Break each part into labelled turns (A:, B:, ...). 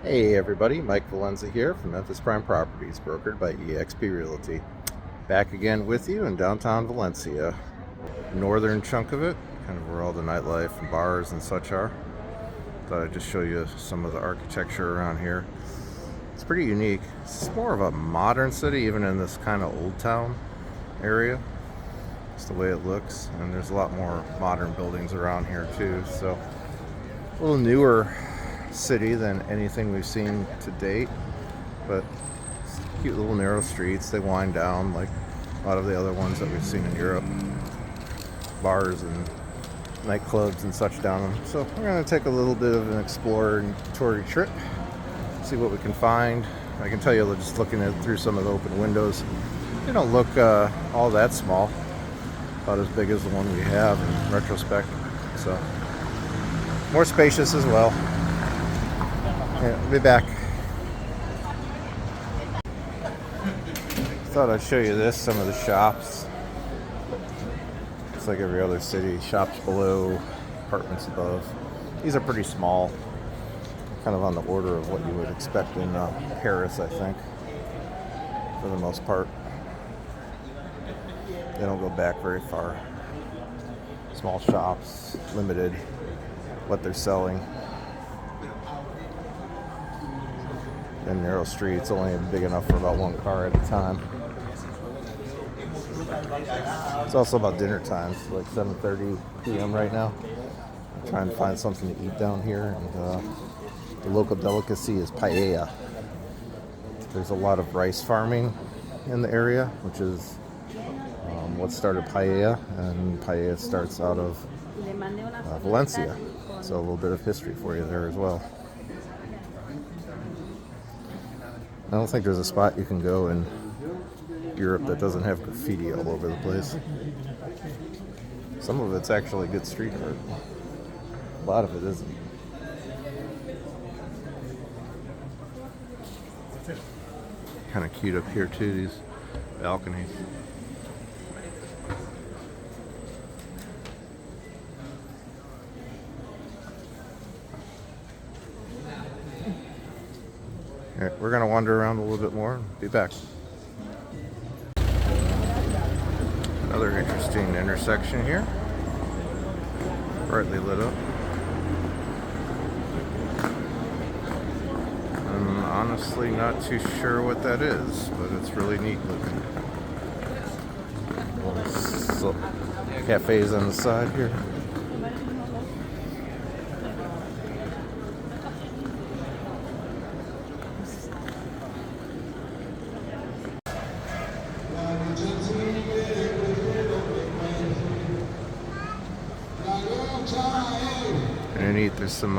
A: Hey everybody, Mike Valencia here from Memphis Prime Properties, brokered by eXp Realty. Back again with you in downtown Valencia. Northern chunk of it, kind of where all the nightlife and bars and such are. Thought I'd just show you some of the architecture around here. It's pretty unique. It's more of a modern city, even in this kind of old town area. Just the way it looks, and there's a lot more modern buildings around here too, so a little newer city than anything we've seen to date, but cute little narrow streets. They wind down like a lot of the other ones that we've seen in Europe. Bars and nightclubs and such down them. So we're going to take a little bit of an exploratory trip, see what we can find. I can tell you, just looking at through some of the open windows, they don't look all that small, about as big as the one we have in retrospect. So more spacious as well. Yeah, I'll be back. Thought I'd show you this, some of the shops. It's like every other city, shops below, apartments above. These are pretty small, kind of on the order of what you would expect in Paris, I think, for the most part. They don't go back very far. Small shops, limited what they're selling. And narrow streets, only big enough for about one car at a time. It's also about dinner time. It's like 7:30 p.m. right now. I'm trying to find something to eat down here, and the local delicacy is paella. There's a lot of rice farming in the area, which is what started paella, and paella starts out of Valencia. So a little bit of history for you there as well. I don't think there's a spot you can go in Europe that doesn't have graffiti all over the place. Some of it's actually good street art. A lot of it isn't. Kind of cute up here too, these balconies. Alright, we're going to wander around a little bit more and be back. Another interesting intersection here. Brightly lit up. I'm honestly not too sure what that is, but it's really neat looking. So, cafes on the side here. Underneath, there's some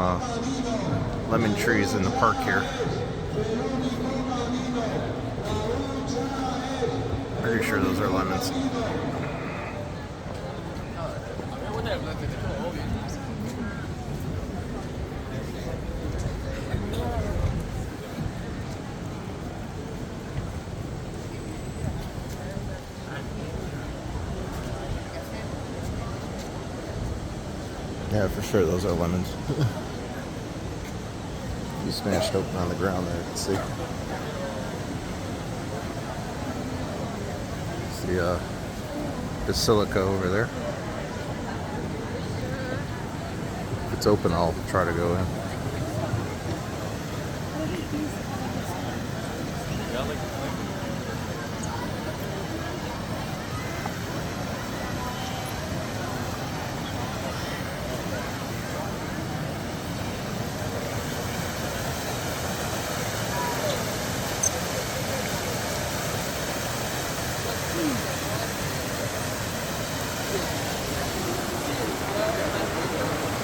A: lemon trees in the park here. Pretty sure those are lemons. Yeah, for sure, those are lemons. You smashed open on the ground there, you can see. It's the basilica over there. If it's open, I'll try to go in.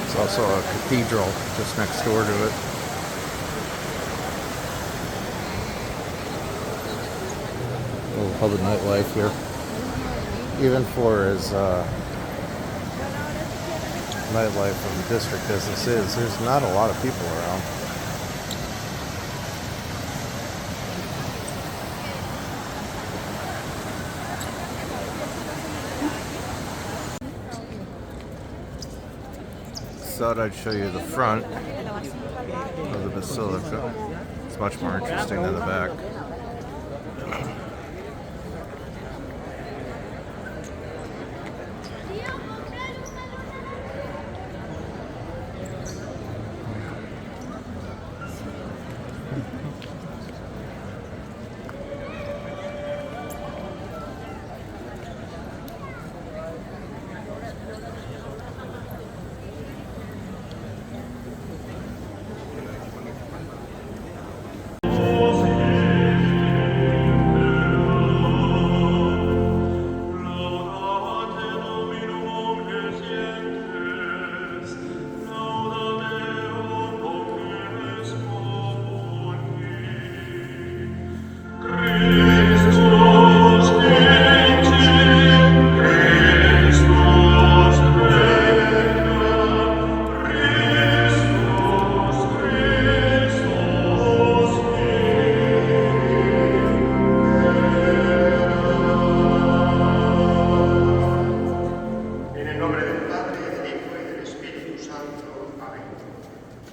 A: There's also a cathedral just next door to it. A little pub and nightlife here. Even for as nightlife of the district as this is, there's not a lot of people around. Thought I'd show you the front of the basilica. It's much more interesting than the back.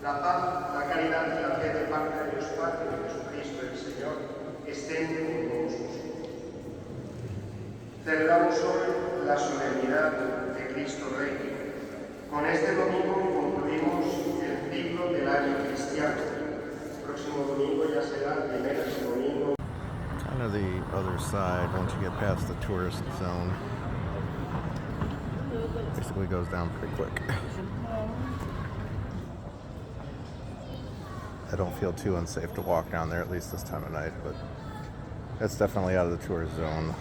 B: La paz, la caridad y la fe de parte de Dios Padre y de Jesucristo el Señor estén con todos vosotros. Celebramos hoy la solemnidad de Cristo Rey. Con este domingo concluimos el ciclo del año cristiano. El próximo domingo ya será el primer domingo.
A: Kind of the other side once you get past the tourist zone. Basically goes down pretty quick. I don't feel too unsafe to walk down there, at least this time of night, but it's definitely out of the tourist zone,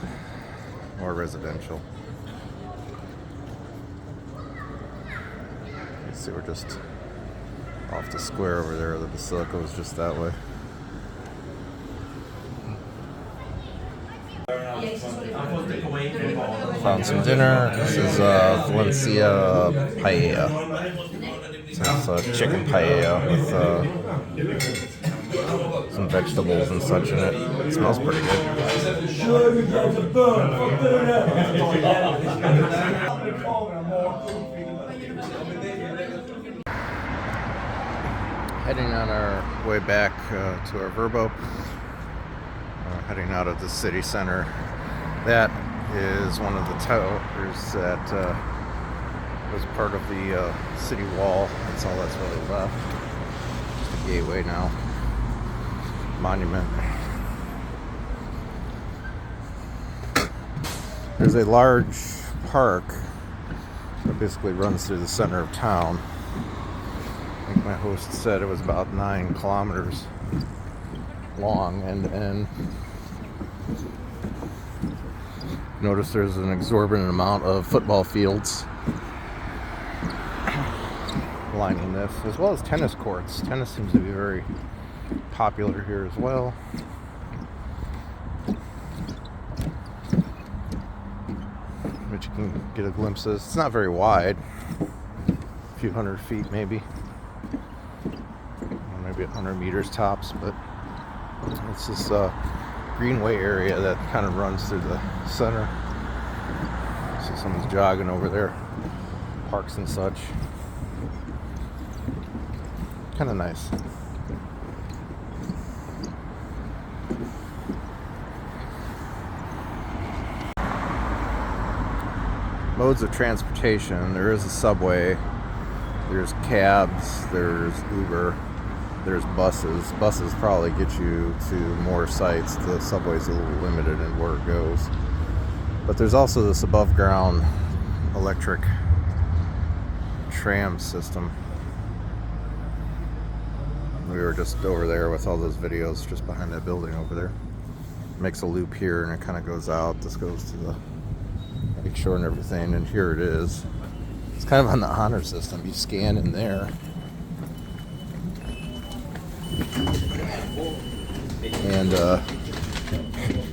A: more residential. You see, we're just off the square over there. The basilica was just that way. Found some dinner. This is Valencia paella. So it's chicken paella with some vegetables and such in it. It smells pretty good. Heading on our way back to our Verbo. Heading out of the city center. That is one of the towers that was part of the city wall. That's all that's really left. Just a gateway now. Monument. There's a large park that basically runs through the center of town. I think my host said it was about 9 kilometers long end to end. Notice there's an exorbitant amount of football fields lining this, as well as tennis courts. Tennis seems to be very popular here as well. Which you can get a glimpse of. It's not very wide, a few hundred feet maybe, or maybe 100 meters tops, but it's this greenway area that kind of runs through the center. So someone's jogging over there, parks and such. Kind of nice. Modes of transportation. There is a subway, there's cabs, there's Uber, there's buses. Buses probably get you to more sites. The subway's a little limited in where it goes. But there's also this above ground electric tram system. We were just over there with all those videos just behind that building over there. Makes a loop here and it kind of goes out. This goes to the lake shore and everything, and here it is. It's kind of on the honor system. You scan in there. And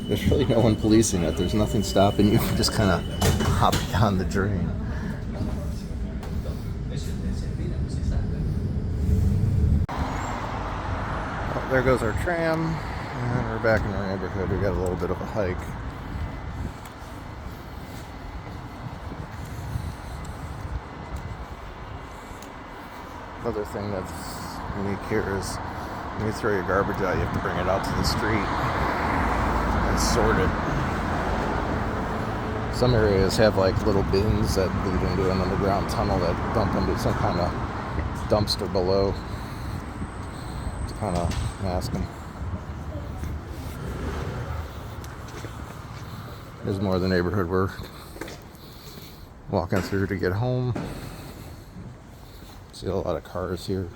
A: there's really no one policing it. There's nothing stopping you from just kind of hopping down the drain. Oh, there goes our tram. And we're back in our neighborhood. We got a little bit of a hike. Another thing that's unique here is When you throw your garbage out, you have to bring it out to the street and sort it. Some areas have like little bins that lead into an underground tunnel that dump into some kind of dumpster below to kind of mask them. There's more of the neighborhood we're walking through to get home. See a lot of cars here.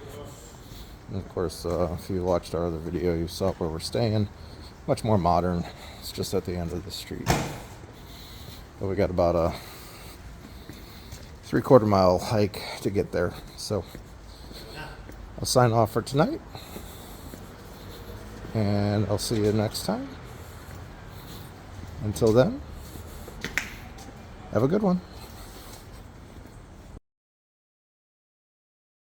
A: And of course, if you watched our other video, you saw where we're staying. Much more modern. It's just at the end of the street. But we got about a 3/4 mile hike to get there. So I'll sign off for tonight. And I'll see you next time. Until then, have a good one.